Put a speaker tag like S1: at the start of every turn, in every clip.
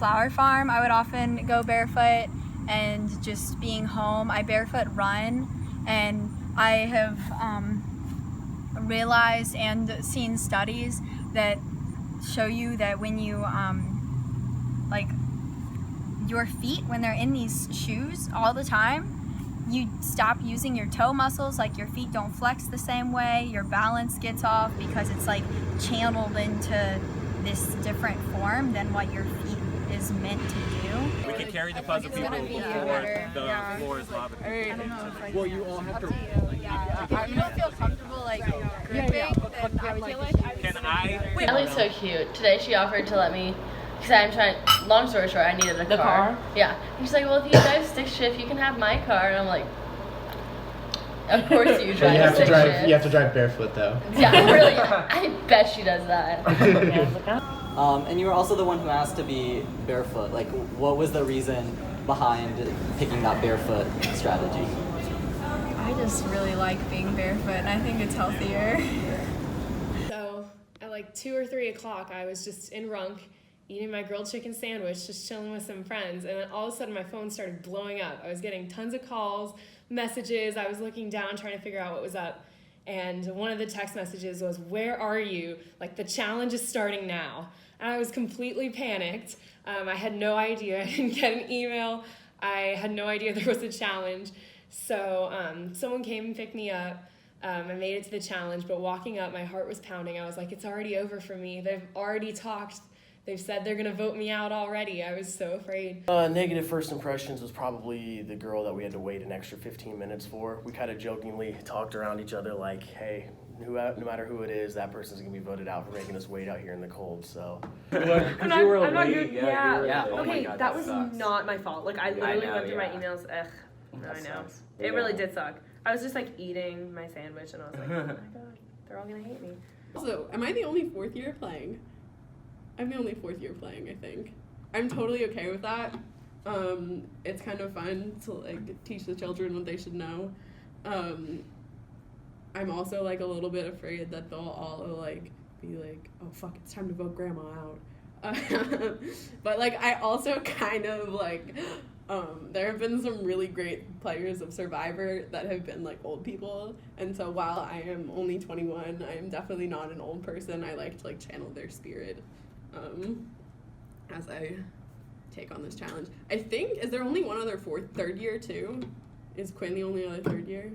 S1: flower farm, I would often go barefoot, and just being home, I barefoot run, and I have realized and seen studies that show you that when you like your feet, when they're in these shoes all the time, you stop using your toe muscles, like your feet don't flex the same way, your balance gets off because it's like channeled into this different form than what your feet is meant to do.
S2: We can carry the puzzle people before the floor is lava.
S3: Well, you all have to.
S1: If you don't feel comfortable like gripping, then I would feel like
S2: Can I?
S4: Ellie's so cute. Today she offered to let me, because I'm trying, long story short, I needed a car. Yeah. And she's like, well, if you drive stick shift, you can have my car. And I'm like, of course you drive stick shift.
S5: You have to drive barefoot though.
S4: Yeah, really. I bet she does that.
S6: And you were also the one who asked to be barefoot. Like, what was the reason behind picking that barefoot strategy?
S1: I just really like being barefoot, and I think it's healthier.
S7: So at like 2 or 3 o'clock, I was just in Runk eating my grilled chicken sandwich, just chilling with some friends, and then all of a sudden my phone started blowing up. I was getting tons of calls, messages. I was looking down trying to figure out what was up, and one of the text messages was, "Where are you? Like, the challenge is starting now." And I was completely panicked. I had no idea. I didn't get an email. I had no idea there was a challenge. So someone came and picked me up. I made it to the challenge, but walking up, my heart was pounding. I was like, it's already over for me. They've already talked. They've said they're going to vote me out already. I was so afraid.
S3: Negative first impressions was probably the girl that we had to wait an extra 15 minutes for. We kind of jokingly talked around each other like, hey, no matter who it is, that person's going to be voted out for making us wait out here in the cold, so.
S8: I'm not good.
S6: Yeah.
S8: Oh okay, God, that was not my fault. Like, I literally went through my emails. Ugh. I know. It really did suck. I was just like eating my sandwich and I was like, oh my God, they're all gonna hate me.
S9: Also, am I the only 4th year playing? I'm the only 4th year playing, I think. I'm totally okay with that. It's kind of fun to like teach the children what they should know. I'm also like a little bit afraid that they'll all like be like, oh fuck, it's time to vote grandma out. But like I also kind of like there have been some really great players of Survivor that have been like old people, and so while I am only 21, I am definitely not an old person. I like to like channel their spirit as I take on this challenge. I think, is there only one other 3rd year too? Is Quinn the only other 3rd year?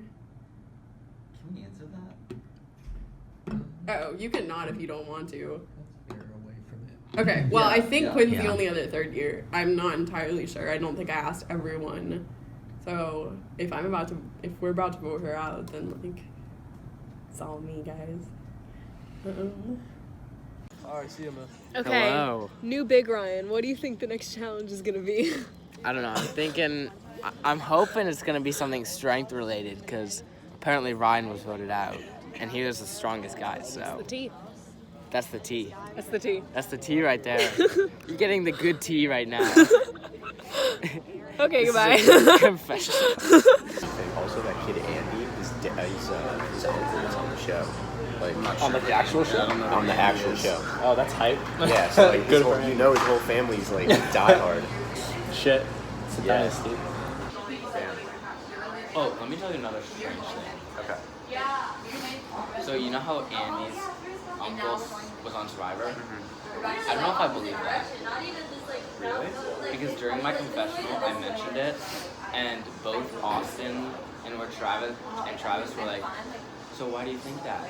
S6: Can we answer that?
S9: Oh, you can not if you don't want to. Okay, well, I think Quinn's the only other 3rd year. I'm not entirely sure. I don't think I asked everyone. So if we're about to vote her out, then like, it's all me, guys.
S3: All right, see you, man.
S7: Okay.
S10: Hello.
S7: New Big Ryan. What do you think the next challenge is gonna be?
S10: I don't know. I'm hoping it's going to be something strength related because apparently Ryan was voted out and he was the strongest guy, so.
S7: That's the tea.
S10: That's the tea.
S7: That's the tea.
S10: That's the tea right there. You're getting the good tea right now.
S7: Okay, goodbye.
S10: Confession.
S5: Also, that kid Andy, his uncle was on the show. Like
S3: On the actual show?
S5: on the actual show.
S3: Oh, that's hype.
S5: Yeah, so like
S3: Good
S5: his whole,
S3: for him.
S5: you know his whole family's like diehard.
S3: Shit. It's a dynasty.
S10: Oh, let me tell you another strange thing.
S5: Okay.
S10: So you know how Andy's uncle was on Survivor? I don't know if I believe that.
S5: Really?
S10: Because during my confessional, I mentioned it, and both Austin and Travis were like, so why do you think that?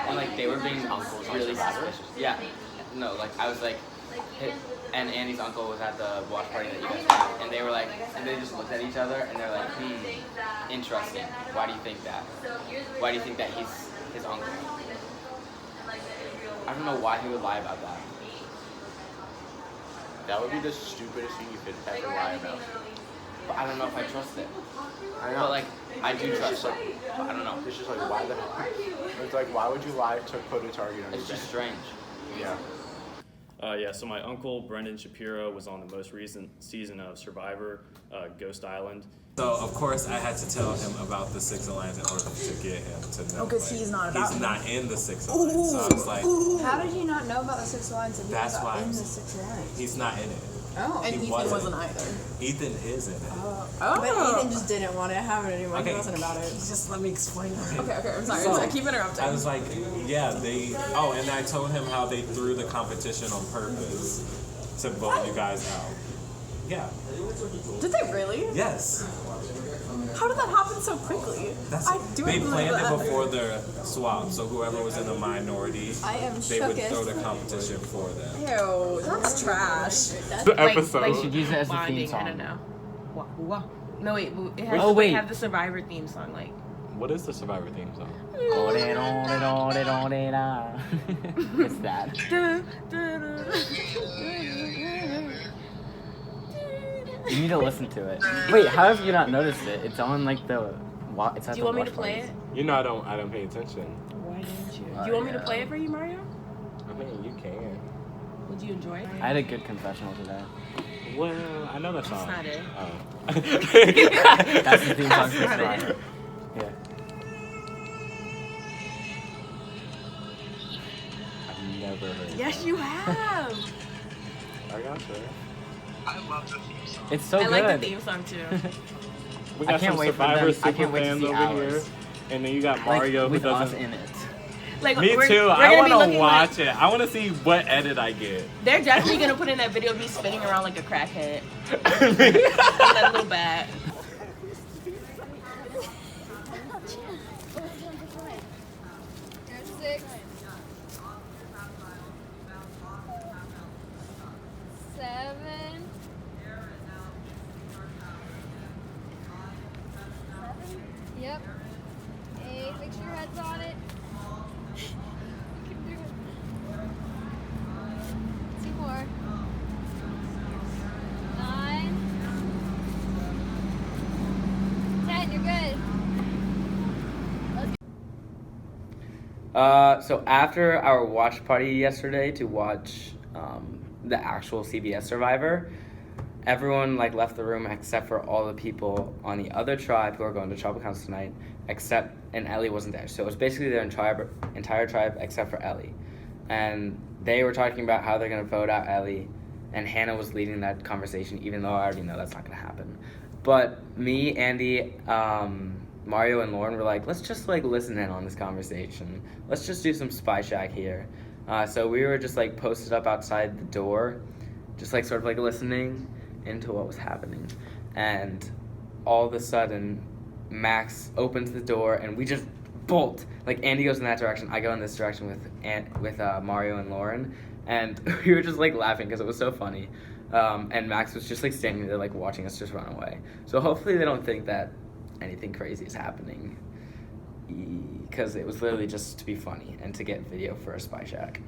S10: And like they were being really suspicious. Yeah. No, like I was like, and Andy's uncle was at the watch party that you guys had, and they were like, and they just looked at each other and they're like, interesting. Why do you think that? Why do you think that he's his uncle? I don't know why he would lie about that.
S5: That would be the stupidest thing you could ever lie about.
S10: But I don't know if I trust it.
S5: I know.
S10: But like, I do trust it.
S5: Like,
S10: I don't know.
S5: it's just like, why the hell? It's like, why would you lie to put a target on your
S10: It's just
S5: back?
S10: strange.
S5: Yeah.
S2: Yeah, so my uncle, Brendan Shapiro, was on the most recent season of Survivor, Ghost Island.
S11: So, of course, I had to tell him about the Six Alliance in order to get him to know.
S12: Because he's not about
S11: He's not in the Six Alliance. So I was like,
S12: how did you not know about the Six Alliance if he
S11: That's
S12: was
S11: why
S12: in the Six Alliance?
S11: he's not in it.
S9: Oh. And Ethan wasn't either.
S11: Ethan is in it.
S9: But Ethan just didn't want to have it anymore.
S11: Okay.
S9: He wasn't about it.
S11: Just let me explain it.
S9: Okay, I'm sorry.
S11: So,
S9: I keep interrupting.
S11: I was like, yeah, and I told him how they threw the competition on purpose to vote you guys out. Yeah.
S9: Did they really?
S11: Yes.
S9: How did that happen so quickly?
S11: They planned it before the swap, so whoever was in the minority, they would throw the competition for them.
S9: Ew, that's trash.
S11: The episode.
S12: Like, should use it as a theme
S8: Bonding,
S12: song.
S8: I don't know. No, wait. It has
S12: Oh,
S8: to
S12: wait.
S8: have the Survivor theme song, like.
S11: What is the Survivor theme song?
S12: It's that. You need to listen to it. Wait, how have you not noticed it? It's on like the. It's at
S8: Do you want me to play it?
S11: You know I don't pay attention.
S8: Why didn't you? Do you want me to play it for you, Mario?
S11: I mean, you can.
S8: Would you enjoy it?
S12: I had a good confessional today.
S11: Well, I know that song.
S8: That's not it.
S11: Oh.
S12: That's the theme song for Survivor. Yeah.
S11: I've never heard.
S8: Yes, you have.
S11: I got you.
S13: I love the theme song.
S12: It's so
S8: I
S12: good.
S8: like the theme song too.
S11: We got some Survivor super fans over here, and then you got Mario
S12: with
S11: who doesn't.
S12: us in it.
S8: Like,
S11: Me
S8: we're,
S11: too.
S8: We're
S11: I
S8: gonna
S11: want
S8: be
S11: to watch it. I want to see what edit I get.
S8: They're definitely gonna put in that video of me spinning around like a crackhead. And that little bat.
S14: Six. 7. Yep. 8. Make sure your head's on it. You can do it. 2 more. 9. 10. You're good.
S10: So after our watch party yesterday to watch the actual CBS Survivor, everyone like left the room except for all the people on the other tribe who are going to tribal council tonight, and Ellie wasn't there. So it was basically their entire tribe except for Ellie. And they were talking about how they're going to vote out Ellie, and Hannah was leading that conversation, even though I already know that's not going to happen. But me, Andy, Mario, and Lauren were like, let's just like listen in on this conversation. Let's just do some Spy Shack here. So we were just like posted up outside the door, just like sort of like listening into what was happening. And all of a sudden, Max opens the door and we just bolt. Like Andy goes in that direction, I go in this direction with Mario and Lauren. And we were just like laughing because it was so funny. And Max was just like standing there like watching us just run away. So hopefully they don't think that anything crazy is happening, because it was literally just to be funny and to get video for a Spy Shack.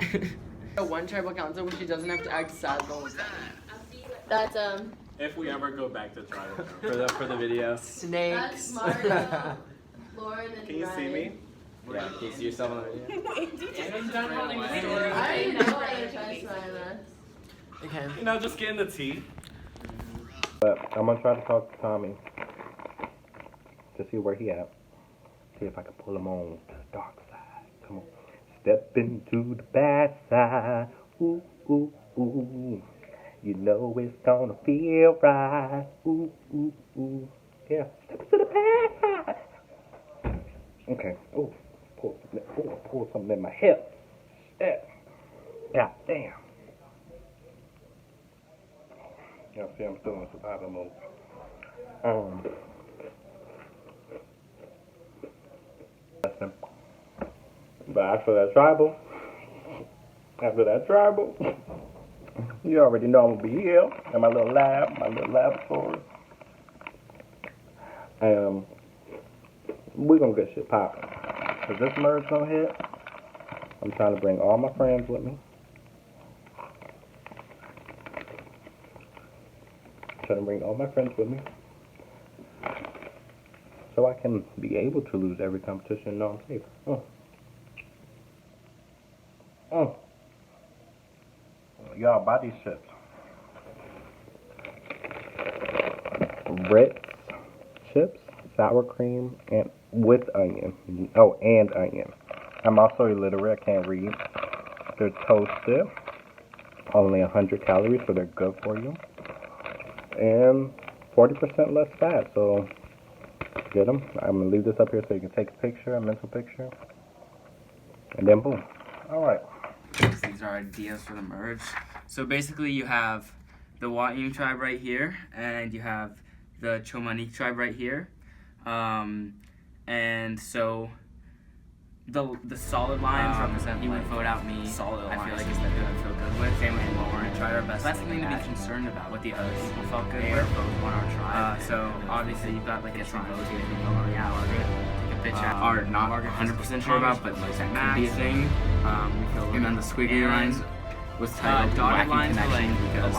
S9: One tribal council where she doesn't have to act sad the whole time.
S4: That's
S11: If we ever go back to tribal
S6: for the video.
S9: Snakes.
S4: That's Mario, Lauren, and
S11: Can you see me?
S6: Yeah, can you see yourself on the video?
S4: I already know why they're trying to smile at us.
S9: Okay.
S11: You know, just getting the tea.
S15: But I'm gonna try to talk to Tommy to see where he at. See if I can pull him on to the dark side. Come on. Step into the bad side. Ooh, ooh, ooh. You know it's gonna feel right. Ooh, ooh, ooh. Yeah. Step into the bad side. Okay. Ooh. Pull something in my hip. Shit. God damn. Yeah, see, I'm still in survival mode. But after that tribal, you already know I'm gonna be here in my little laboratory. We're gonna get shit popping. Cause this merge gonna hit, I'm trying to bring all my friends with me. So I can be able to lose every competition on paper. Y'all buy these chips. Ritz chips, sour cream, and with onion. Oh, and onion. I'm also illiterate, I can't read. They're toasted. Only 100 calories, so they're good for you. and 40% less fat. So get them. I'm gonna leave this up here so you can take a picture, a mental picture, and then boom. All right.
S10: These are ideas for the merge. So basically, you have the Wahoo tribe right here, and you have the Chomanik tribe right here, and so the solid lines represent. He would vote out me. Solid lines. I feel like it's that I feel good with. Same with Lauren. And try our best. That's something to be concerned about. What the other people felt good with. Both on our tribe. So obviously you've got like get some votes. You can vote on Margaret. Take a picture. Are not 100% sure about, but like that could be a thing. And then the squiggly lines was titled dotted lines connection because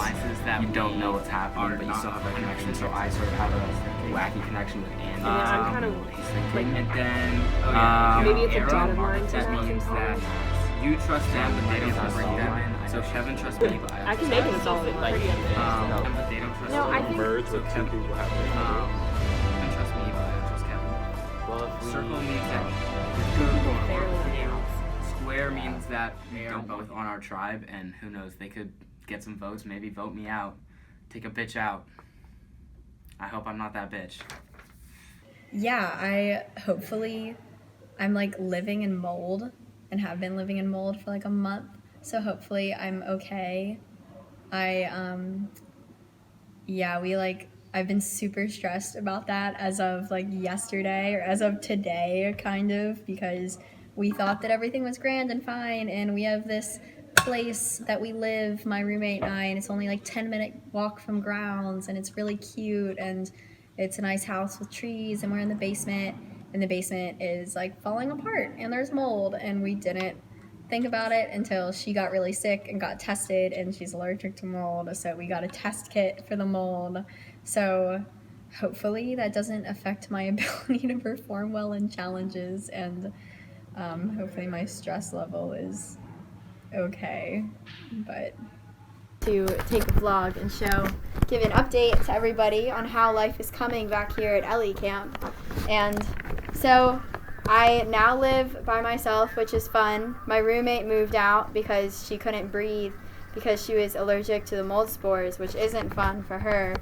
S10: that you don't know what's happening, but you still have a connection. So I sort of have a wacky connection with Andy.
S8: I'm kind of like,
S10: and then
S8: maybe it's a dotted line.
S10: That means that you trust them, but they don't trust them. So Kevin trusts me, but
S8: I can make it a solid line.
S10: But they don't trust
S8: No, I think
S11: merge with two people have
S10: Kevin trusts me, but I don't trust Kevin.
S12: Well, if we,
S10: Circle means that square means that they are both on our tribe, and who knows, they could get some votes, maybe vote me out, take a bitch out. I hope I'm not that bitch.
S1: Yeah, I'm like living in mold and have been living in mold for like a month. So hopefully I'm okay. I've been super stressed about that as of like yesterday or as of today kind of, because we thought that everything was grand and fine, and we have this place that we live, my roommate and I, and it's only like 10-minute walk from grounds, and it's really cute, and it's a nice house with trees, and we're in the basement, and the basement is like falling apart, and there's mold, and we didn't think about it until she got really sick and got tested, and she's allergic to mold, so we got a test kit for the mold. So hopefully that doesn't affect my ability to perform well in challenges, and hopefully my stress level is okay. But to take a vlog and give an update to everybody on how life is coming back here at ELLIE camp. And so I now live by myself, which is fun. My roommate moved out because she couldn't breathe because she was allergic to the mold spores, which isn't fun for her.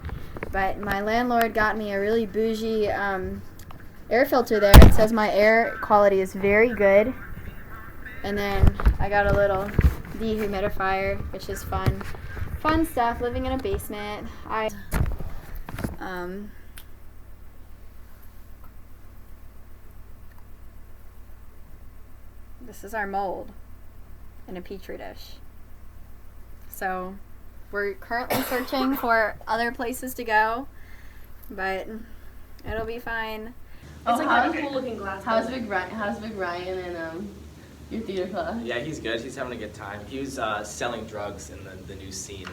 S1: But my landlord got me a really bougie air filter there. It says my air quality is very good. And then I got a little dehumidifier, which is fun. Fun stuff, living in a basement. This is our mold in a petri dish. So we're currently searching for other places to go, but it'll be fine.
S4: It's
S8: like a cool looking glass.
S4: How's Big Ryan in your theater class?
S5: Yeah, he's good. He's having a good time. He was selling drugs in the new scene.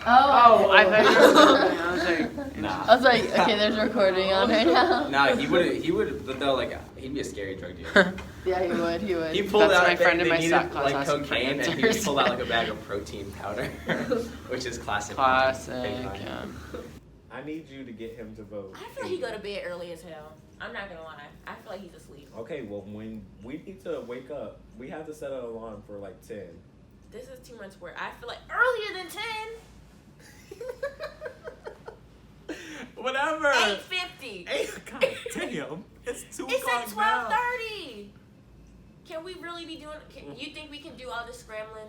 S4: Oh,
S8: I thought you were I was like,
S5: Nah.
S4: I was like, okay, there's recording on right now.
S5: No, he would, but though, like, he'd be a scary drug dealer.
S4: Yeah, he would.
S5: He pulled
S16: That's
S5: out,
S16: my friend in my
S5: needed,
S16: stock class
S5: like,
S16: asking for
S5: cocaine, and he
S16: answers.
S5: pulled out, like, a bag of protein powder, which is classic.
S16: Yeah.
S11: I need you to get him to vote.
S17: I feel like he go to bed early as hell. I'm not gonna lie. I feel like he's asleep.
S11: Okay, well, when we need to wake up, we have to set an alarm for like 10.
S17: This is too much work. I feel like earlier than 10.
S11: Whatever.
S17: 8:50.
S11: God damn. It's 2
S17: It's
S11: o'clock
S17: at
S11: now.
S17: 12:30. Can we really be doing? You think we can do all this scrambling?